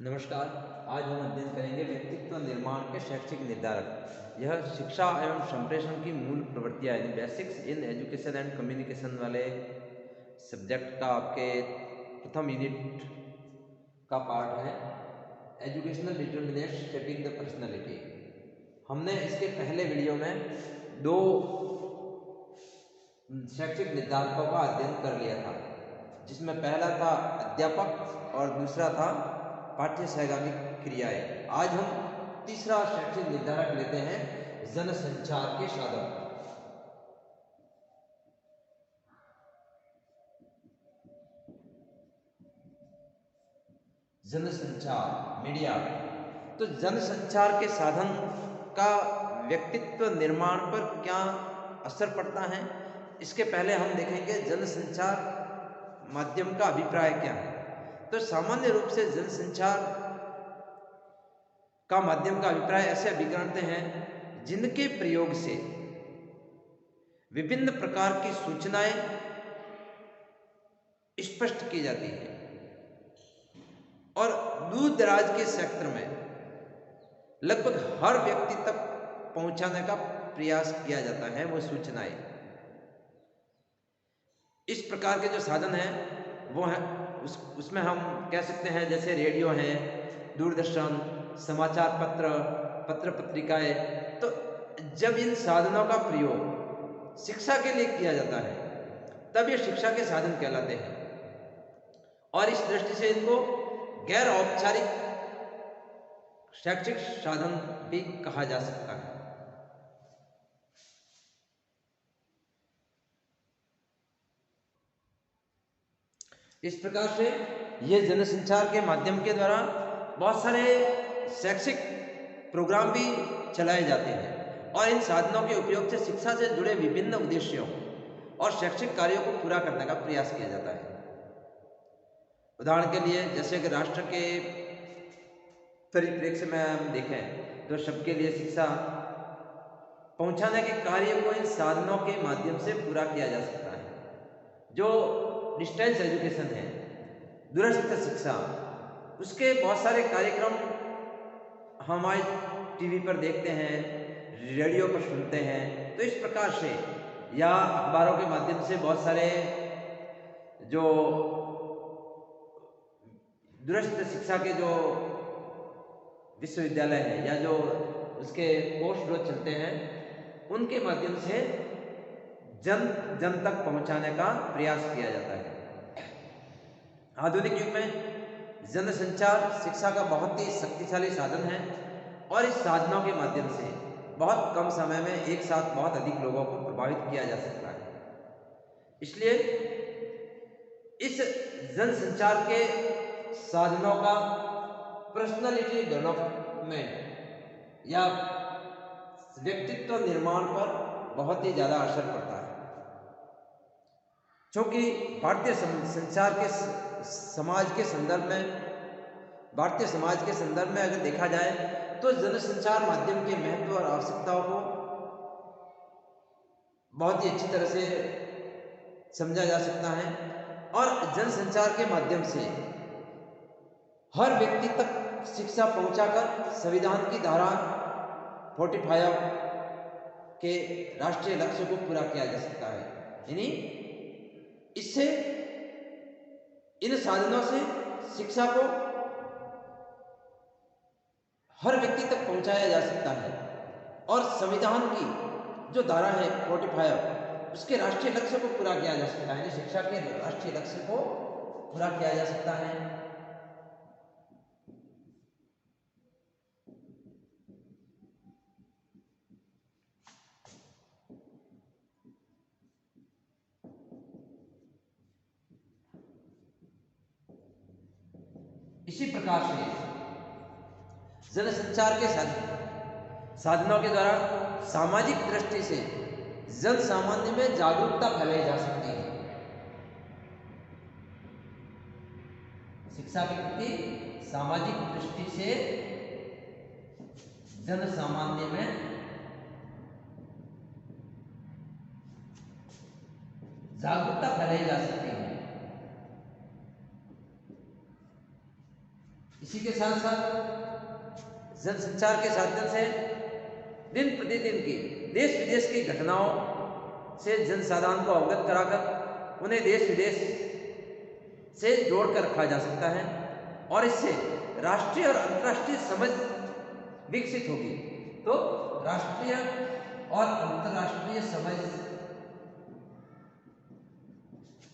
नमस्कार। आज हम अध्ययन करेंगे व्यक्तित्व निर्माण के शैक्षिक निर्धारक। यह शिक्षा एवं संप्रेषण की मूल प्रवृत्तियाँ यानी basics in education and communication वाले सब्जेक्ट का आपके प्रथम यूनिट का पार्ट है। Educational determinants shaping the personality. हमने इसके पहले वीडियो में दो शैक्षिक निर्धारकों का अध्ययन कर लिया था, जिसमें पहला था अध्यापक और दूसरा था पाठ्य सहगामी क्रियाएं। आज हम तीसरा शैक्षिक निर्धारक लेते हैं, जनसंचार के साधन। जनसंचार मीडिया। तो जनसंचार के साधन का व्यक्तित्व निर्माण पर क्या असर पड़ता है, इसके पहले हम देखेंगे जनसंचार माध्यम का अभिप्राय क्या है। तो सामान्य रूप से जनसंचार का माध्यम का अभिप्राय ऐसे अभिकरणते हैं जिनके प्रयोग से विभिन्न प्रकार की सूचनाएं स्पष्ट की जाती है और दूर दराज के क्षेत्र में लगभग हर व्यक्ति तक पहुंचाने का प्रयास किया जाता है वो सूचनाएं। इस प्रकार के जो साधन हैं वो है उसमें हम कह सकते हैं जैसे रेडियो है, दूरदर्शन, समाचार पत्र, पत्र पत्रिकाएं। तो जब इन साधनों का प्रयोग शिक्षा के लिए किया जाता है तब ये शिक्षा के साधन कहलाते हैं और इस दृष्टि से इनको गैर औपचारिक शैक्षिक साधन भी कहा जा सकता है। इस प्रकार से ये जनसंचार के माध्यम के द्वारा बहुत सारे शैक्षिक प्रोग्राम भी चलाए जाते हैं और इन साधनों के उपयोग से शिक्षा से जुड़े विभिन्न उद्देश्यों और शैक्षिक कार्यों को पूरा करने का प्रयास किया जाता है। उदाहरण के लिए जैसे कि राष्ट्र के परिप्रेक्ष्य में हम देखें तो सबके लिए शिक्षा पहुंचाने के कार्य को इन साधनों के माध्यम से पूरा किया जा सकता है। जो डिस्टेंस एजुकेशन है, दूरस्थ शिक्षा, उसके बहुत सारे कार्यक्रम हम आज टीवी पर देखते हैं, रेडियो पर सुनते हैं। तो इस प्रकार से या अखबारों के माध्यम से बहुत सारे जो दूरस्थ शिक्षा के जो विश्वविद्यालय हैं या जो उसके कोर्स जो चलते हैं उनके माध्यम से जन जन तक पहुंचाने का प्रयास किया जाता है। आधुनिक युग में जनसंचार शिक्षा का बहुत ही शक्तिशाली साधन है और इस साधनों के माध्यम से बहुत कम समय में एक साथ बहुत अधिक लोगों को प्रभावित किया जा सकता है। इसलिए इस जनसंचार के साधनों का पर्सनालिटी डेवलपमेंट या व्यक्तित्व निर्माण पर बहुत ही ज़्यादा असर पड़ता है, क्योंकि भारतीय संचार के समाज के संदर्भ में भारतीय समाज के संदर्भ में अगर देखा जाए तो जनसंचार माध्यम के महत्व और आवश्यकताओं को बहुत ही अच्छी तरह से समझा जा सकता है और जनसंचार के माध्यम से हर व्यक्ति तक शिक्षा पहुंचाकर संविधान की धारा 45 के राष्ट्रीय लक्ष्य को पूरा किया जा सकता है। यानी इससे इन साधनों से शिक्षा को हर व्यक्ति तक पहुंचाया जा सकता है और संविधान की जो धारा है 45 उसके राष्ट्रीय लक्ष्य को पूरा किया जा सकता है। शिक्षा के राष्ट्रीय लक्ष्य को पूरा किया जा सकता है। इसी प्रकार से जनसंचार के साधनों के द्वारा सामाजिक दृष्टि से जन सामान्य में जागरूकता फैलाई जा सकती है। शिक्षा के प्रति सामाजिक दृष्टि से जन सामान्य में जागरूकता फैलाई जा सकती है। इसी के साथ साथ जनसंचार के साधन से दिन प्रतिदिन की देश विदेश की घटनाओं से जनसाधारण को अवगत कराकर उन्हें देश विदेश से जोड़कर रखा जा सकता है और इससे राष्ट्रीय और अंतर्राष्ट्रीय समझ विकसित होगी। तो राष्ट्रीय और अंतर्राष्ट्रीय समझ,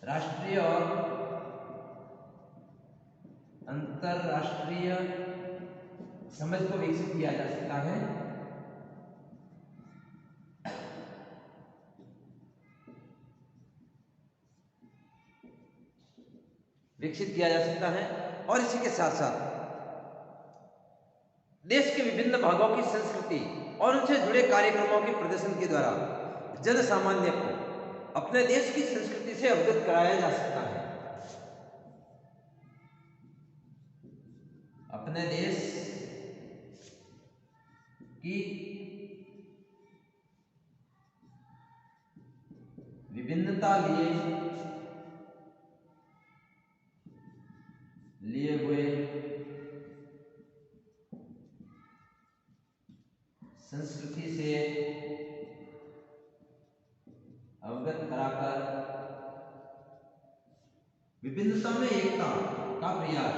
राष्ट्रीय और अंतर्राष्ट्रीय समझ को विकसित किया जा सकता है। विकसित किया जा सकता है और इसी के साथ साथ देश के विभिन्न भागों की संस्कृति और उनसे जुड़े कार्यक्रमों के प्रदर्शन के द्वारा जन सामान्य को अपने देश की संस्कृति से अवगत कराया जा सकता है। अपने देश की विभिन्नता लिए हुए संस्कृति से अवगत कराकर विभिन्नता में एकता का प्रयास,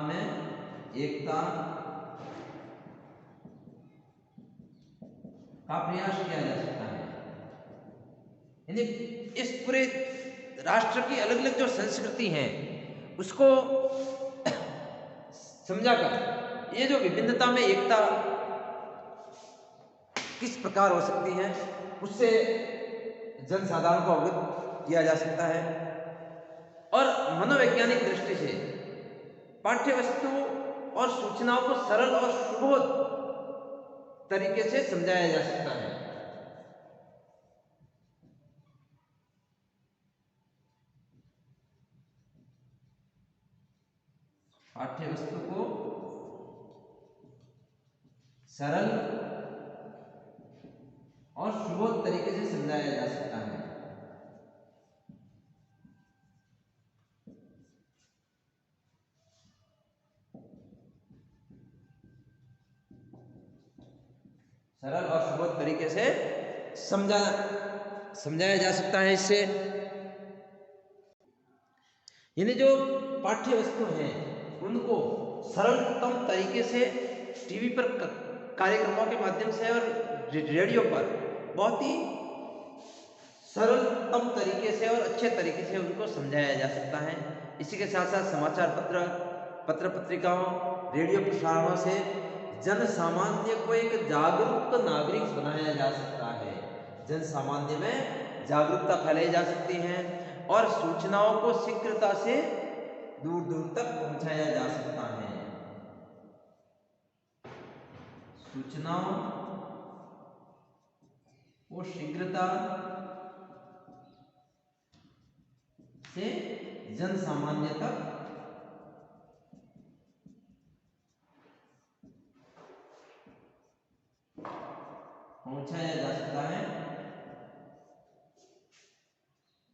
में एकता का प्रयास किया जा सकता है। यानी इस पूरे राष्ट्र की अलग अलग जो संस्कृति हैं उसको समझाकर ये जो विभिन्नता में एकता किस प्रकार हो सकती है उससे जनसाधारण को अवगत किया जा सकता है। और मनोवैज्ञानिक दृष्टि से पाठ्य वस्तु और सूचनाओं को सरल और सुबोध तरीके से समझाया जा सकता है। पाठ्य वस्तु को सरल और सुबोध तरीके से समझाया जा सकता है। सरल और सुबोध तरीके से समझाया जा सकता है। इससे यानी जो पाठ्य वस्तु हैं उनको सरलतम तरीके से टीवी पर कार्यक्रमों के माध्यम से और रेडियो पर बहुत ही सरलतम तरीके से और अच्छे तरीके से उनको समझाया जा सकता है। इसी के साथ साथ समाचार पत्र पत्रिकाओं, रेडियो प्रसारणों से जन सामान्य को एक जागरूक नागरिक बनाया जा सकता है। जन सामान्य में जागरूकता फैलाई जा सकती है और सूचनाओं को शीघ्रता से दूर दूर तक पहुंचाया जा सकता है। सूचनाओं को शीघ्रता से जन सामान्य तक पहुंचाया जा सकता है।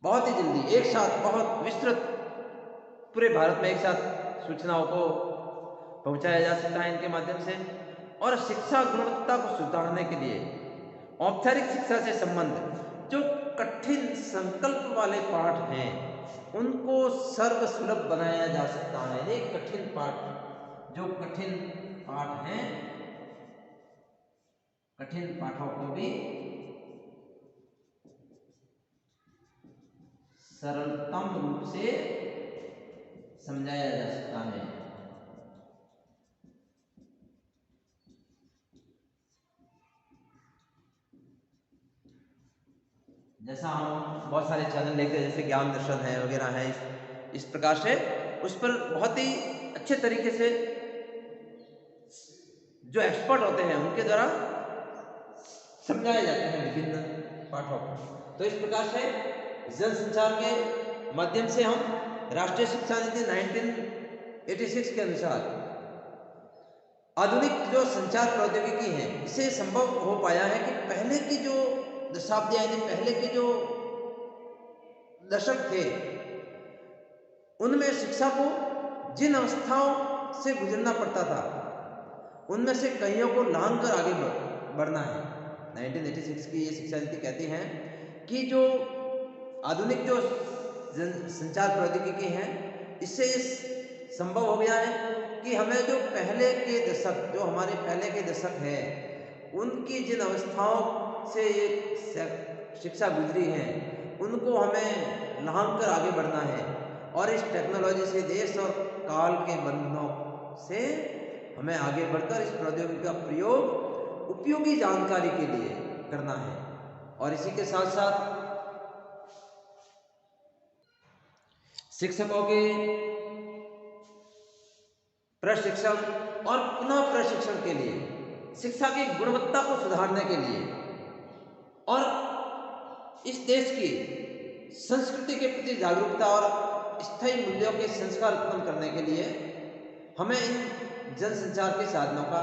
बहुत ही जल्दी एक साथ बहुत विस्तृत पूरे भारत में एक साथ सूचनाओं को पहुंचाया जा सकता है इनके माध्यम से। और शिक्षा गुणवत्ता को सुधारने के लिए औपचारिक शिक्षा से संबंध जो कठिन संकल्प वाले पाठ हैं उनको सर्वसुलभ बनाया जा सकता है। एक कठिन पाठ, जो कठिन पाठ हैं, कठिन पाठों को भी सरलतम रूप से समझाया जा सकता है। जैसा हम बहुत सारे चैनल देखते हैं, जैसे ज्ञान दर्शन है वगैरह है, इस प्रकार से उस पर बहुत ही अच्छे तरीके से जो एक्सपर्ट होते हैं उनके द्वारा समझाए जाते हैं विभिन्न पाठों को। तो इस प्रकार से जनसंचार के माध्यम से हम राष्ट्रीय शिक्षा नीति 1986 के अनुसार आधुनिक जो संचार प्रौद्योगिकी है इसे संभव हो पाया है कि पहले की जो दशाब्दी यानी पहले के जो दशक थे, उनमें शिक्षा को जिन अवस्थाओं से गुजरना पड़ता था, उनमें से कईयों को लांघ कर आगे बढ़ना है। 1986 की ये शिक्षा नीति कहती है कि जो आधुनिक जो संचार प्रौद्योगिकी है, इससे संभव हो गया है कि हमें जो पहले के दशक, जो हमारे पहले के दशक है, उनकी जिन अवस्थाओं से ये शिक्षा गुजरी है, उनको हमें लांघ कर आगे बढ़ना है और इस टेक्नोलॉजी से, देश और काल के बंधनों से हमें आगे बढ़कर इस प्रौद्योगिकी का प्रयोग उपयोगी जानकारी के लिए करना है। और इसी के साथ साथ शिक्षकों के प्रशिक्षण और पुनः प्रशिक्षण के लिए, शिक्षा की गुणवत्ता को सुधारने के लिए और इस देश की संस्कृति के प्रति जागरूकता और स्थायी मूल्यों के संस्कार उत्पन्न करने के लिए हमें इन जनसंचार के साधनों का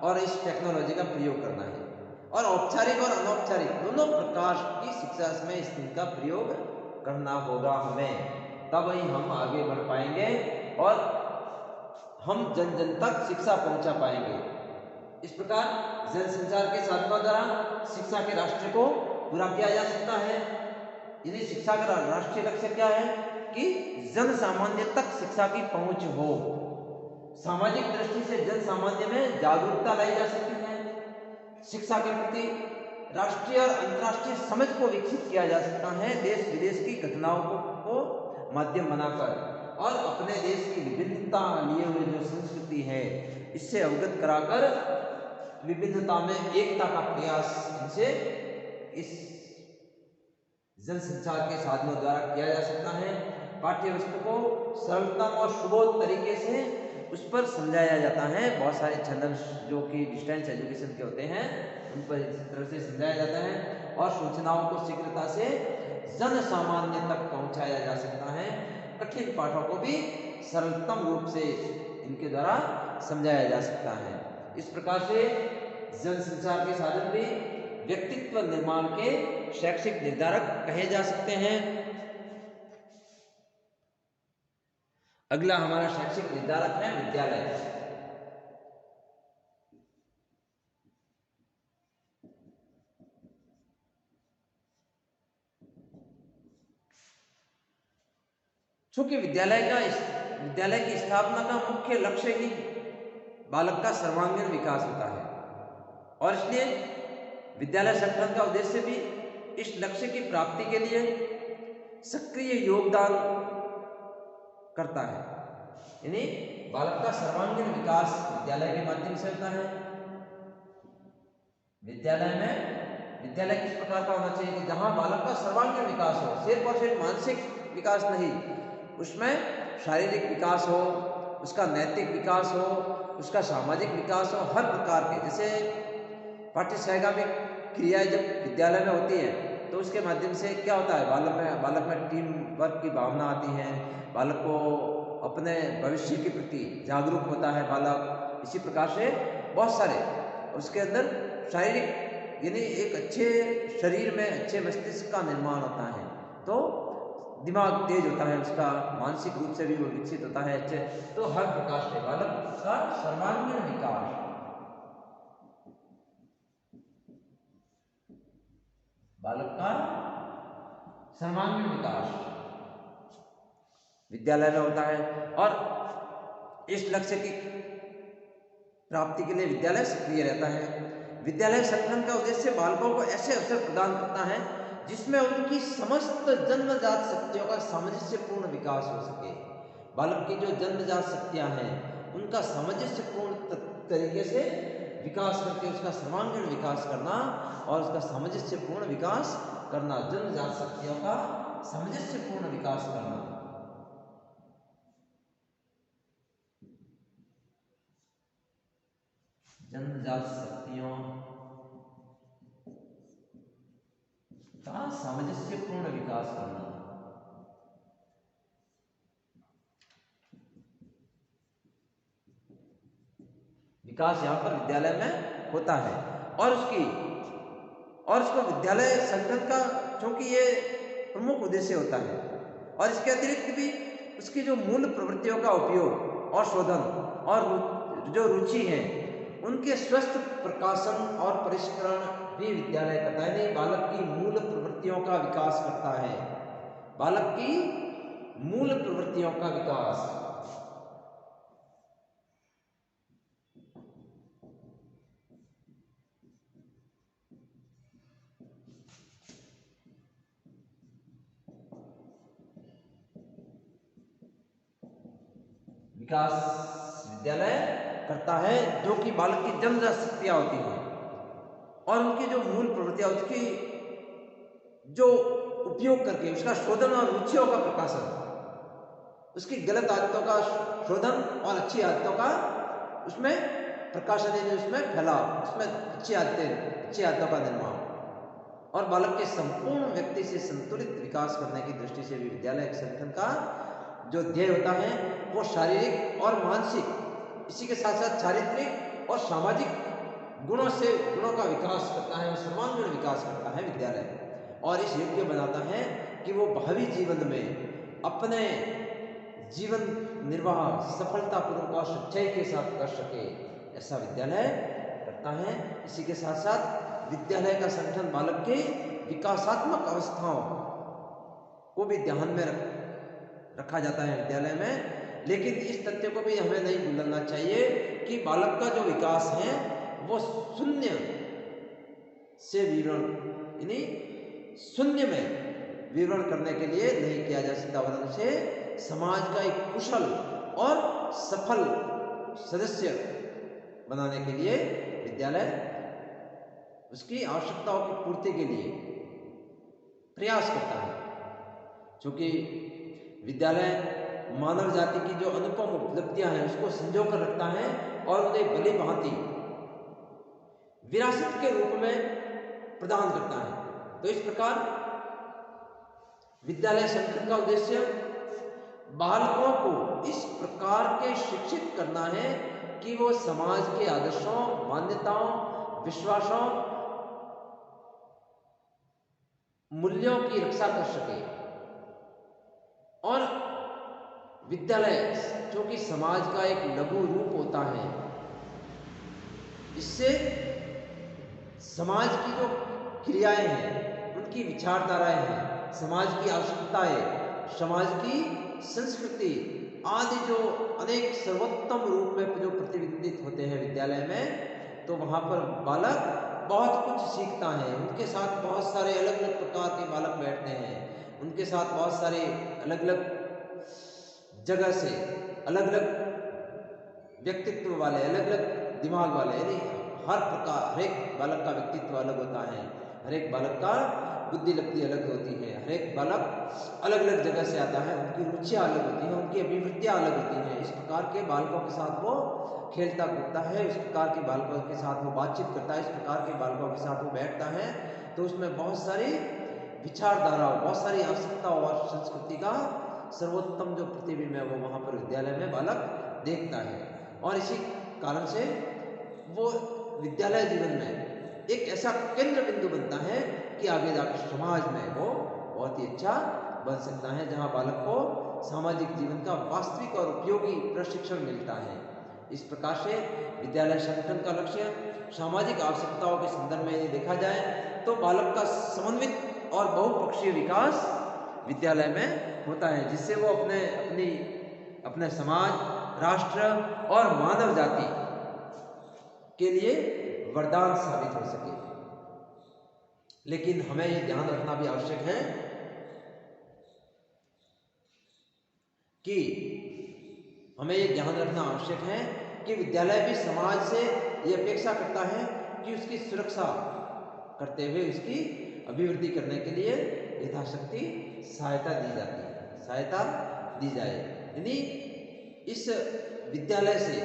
और इस टेक्नोलॉजी का प्रयोग करना है। और औपचारिक और अनौपचारिक दोनों प्रकार की शिक्षा में इनका प्रयोग करना होगा हमें, तब ही हम आगे बढ़ पाएंगे और हम जन जन तक शिक्षा पहुंचा पाएंगे। इस प्रकार जनसंचार के साधनों द्वारा शिक्षा के राष्ट्र को पूरा किया जा सकता है। यदि शिक्षा का राष्ट्रीय लक्ष्य क्या है कि जन सामान्य तक शिक्षा की पहुंच हो, सामाजिक दृष्टि से जन सामान्य में जागरूकता लाई जा सकती है, शिक्षा के प्रति राष्ट्रीय और अंतर्राष्ट्रीय समझ को विकसित किया जा सकता है, देश विदेश की घटनाओं को माध्यम बनाकर, और अपने देश की विभिन्नता लिए हुए जो संस्कृति है, इससे अवगत कराकर विभिन्नता में एकता का प्रयास इनसे इस जनसंचार के साधनों द्वारा किया जा सकता है। पाठ्य वस्तु को सरलतम और सुबोध तरीके से उस पर समझाया जाता है। बहुत सारे चैनल्स जो कि डिस्टेंस एजुकेशन के होते हैं, उन पर इस तरह से समझाया जाता है और सूचनाओं को शीघ्रता से जन सामान्य तक पहुंचाया जा सकता है। कठिन पाठों को भी सरलतम रूप से इनके द्वारा समझाया जा सकता है। इस प्रकार से जनसंचार के साधन भी व्यक्तित्व निर्माण के शैक्षिक निर्धारक कहे जा सकते हैं। अगला हमारा शैक्षिक निर्धारक है विद्यालय। चूंकि विद्यालय की स्थापना का मुख्य लक्ष्य ही बालक का सर्वांगीण विकास होता है और इसलिए विद्यालय संगठन का उद्देश्य भी इस लक्ष्य की प्राप्ति के लिए सक्रिय योगदान करता है। यानी बालक का सर्वांगीण विकास विद्यालय के माध्यम से होता है। विद्यालय किस प्रकार का होना चाहिए कि जहां बालक का सर्वांगीण विकास हो, सिर्फ और सिर्फ मानसिक विकास नहीं, उसमें शारीरिक विकास हो, उसका नैतिक विकास हो, उसका सामाजिक विकास हो, हर प्रकार के। जैसे पाठ्य सहगामी क्रियाएं जब विद्यालय में होती है तो उसके माध्यम से क्या होता है, बालक में टीम वर्क की भावना आती है, बालक को अपने भविष्य के प्रति जागरूक होता है बालक। इसी प्रकार से बहुत सारे उसके अंदर शारीरिक यानी एक अच्छे शरीर में अच्छे मस्तिष्क का निर्माण होता है, तो दिमाग तेज होता है, उसका मानसिक रूप से भी वो विकसित होता है अच्छे। तो हर प्रकार से बालक का सर्वांगीण विकास, बालक का सर्वांगीण विकास विद्यालय में होता है और इस लक्ष्य की प्राप्ति के लिए विद्यालय सक्रिय रहता है। विद्यालय संगठन का उद्देश्य बालकों को ऐसे अवसर प्रदान करता है जिसमें उनकी समस्त जन्मजात शक्तियों का सामंजस्यपूर्ण विकास हो सके। बालक की जो जन्मजात शक्तियां हैं उनका सामंजस्यपूर्ण तरीके से विकास करके उसका सर्वांगीण विकास करना और उसका सामंजस्यपूर्ण विकास करना, जन्मजात शक्तियों का सामंजस्यपूर्ण विकास करना। जन्मजात शक्तियों का सामंजस्यपूर्ण विकास करना। विकास यहाँ पर विद्यालय में होता है और उसकी और उसको विद्यालय संगठन का चूंकि ये प्रमुख उद्देश्य होता है, और इसके अतिरिक्त भी उसकी जो मूल प्रवृत्तियों का उपयोग और शोधन और जो रुचि है उनके स्वस्थ प्रकाशन और परिष्करण भी विद्यालय करता है। नहीं, बालक की मूल प्रवृत्तियों का विकास करता है, बालक की मूल प्रवृत्तियों का विकास। विकास विद्यालय करता है, जो कि बालक की जन्मजात शक्तियां होती हैं और उनकी जो मूल प्रवृत्तियां, उसकी जो उपयोग करके उसका शोधन और रुचियों का प्रकाशन, उसकी गलत आदतों का शोधन और अच्छी आदतों का उसमें प्रकाशन, यानी उसमें फैलाव, उसमें अच्छी आदतों का निर्माण, और बालक के संपूर्ण व्यक्ति से संतुलित विकास करने की दृष्टि से भी विद्यालय संगठन का जो ध्येय होता है वो शारीरिक और मानसिक, इसी के साथ साथ चारित्रिक और सामाजिक गुणों का विकास करता है और सर्वांगीण विकास करता है विद्यालय, और इस योग्य बनाता है कि वो भावी जीवन में अपने जीवन निर्वाह सफलतापूर्वक और सच्चाई के साथ कर सके, ऐसा विद्यालय करता है। इसी के साथ साथ विद्यालय का संगठन बालक के विकासात्मक अवस्थाओं को भी ध्यान में रखा जाता है विद्यालय में। लेकिन इस तथ्य को भी हमें नहीं भूलना चाहिए कि बालक का जो विकास है वो शून्य से विवरण, यानी शून्य में विवरण करने के लिए नहीं किया जा सकता, वरन उसे समाज का एक कुशल और सफल सदस्य बनाने के लिए विद्यालय उसकी आवश्यकताओं की पूर्ति के लिए प्रयास करता है। क्योंकि विद्यालय मानव जाति की जो अनुपम उपलब्धियां हैं उसको संजो कर रखता है और उन्हें भली भांति विरासत के रूप में प्रदान करता है। तो इस प्रकार विद्यालय संगठन का उद्देश्य बालकों को इस प्रकार के शिक्षित करना है कि वो समाज के आदर्शों, मान्यताओं, विश्वासों, मूल्यों की रक्षा कर सके, और विद्यालय जो कि समाज का एक लघु रूप होता है, इससे समाज की जो क्रियाएं हैं, उनकी विचारधाराएं हैं, समाज की आवश्यकताएं, समाज की संस्कृति आदि जो अनेक सर्वोत्तम रूप में जो प्रतिबिंबित होते हैं विद्यालय में, तो वहाँ पर बालक बहुत कुछ सीखता है। उनके साथ बहुत सारे अलग अलग प्रकार के बालक बैठते हैं, उनके साथ बहुत सारे अलग अलग जगह से अलग अलग व्यक्तित्व वाले, अलग अलग दिमाग वाले, यानी हर प्रकार हर एक बालक का व्यक्तित्व अलग होता है, हर एक बालक का बुद्धि लगती अलग होती है, हर एक बालक अलग अलग जगह से आता है, उनकी रुचियाँ अलग होती हैं, उनकी अभिवृत्तियाँ अलग होती हैं। इस प्रकार के बालकों के साथ वो खेलता कूदता है, इस प्रकार के बालकों के साथ वो बातचीत करता है, इस प्रकार के बालकों के साथ वो बैठता है, तो उसमें बहुत सारी विचारधाराओं, बहुत सारी आवश्यकताओं और संस्कृति का सर्वोत्तम जो प्रतिबिंब है वो वहाँ पर विद्यालय में बालक देखता है। और इसी कारण से वो विद्यालय जीवन में एक ऐसा केंद्र बिंदु बनता है कि आगे जाकर समाज में वो बहुत ही अच्छा बन सकता है, जहाँ बालक को सामाजिक जीवन का वास्तविक और उपयोगी प्रशिक्षण मिलता है। इस प्रकार से विद्यालय संगठन का लक्ष्य सामाजिक आवश्यकताओं के संदर्भ में यदि देखा जाए तो बालक का समन्वित और बहुपक्षीय विकास विद्यालय में होता है, जिससे वो अपने समाज, राष्ट्र और मानव जाति के लिए वरदान साबित हो सके। लेकिन हमें ये ध्यान रखना भी आवश्यक है कि विद्यालय भी समाज से ये अपेक्षा करता है कि उसकी सुरक्षा करते हुए उसकी अभिवृद्धि करने के लिए यथाशक्ति सहायता दी जाए। यानी इस विद्यालय से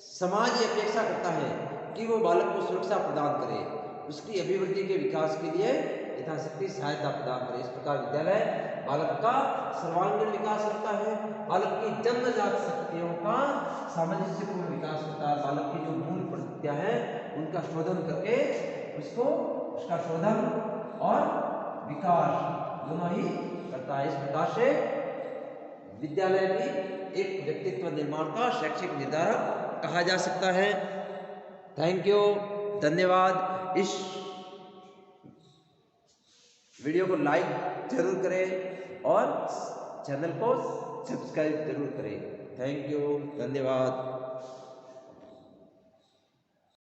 समाज ये अपेक्षा करता है कि वो बालक को सुरक्षा प्रदान करे, उसकी अभिवृद्धि के विकास के लिए यथाशक्ति सहायता प्रदान करे। इस प्रकार विद्यालय बालक का सर्वांगीण विकास करता है, बालक की जन्मजात शक्तियों का सामंजस्यपूर्ण विकास करता है, बालक की जो मूल प्रवृत्तियां हैं उनका शोधन करके उसको उसका शोधन और विकास दोनों ही करता है। इस प्रकार से विद्यालय भी एक व्यक्तित्व निर्माण का शैक्षिक निर्धारक कहा जा सकता है। थैंक यू, धन्यवाद। इस वीडियो को लाइक जरूर करें और चैनल को सब्सक्राइब जरूर करें। थैंक यू, धन्यवाद।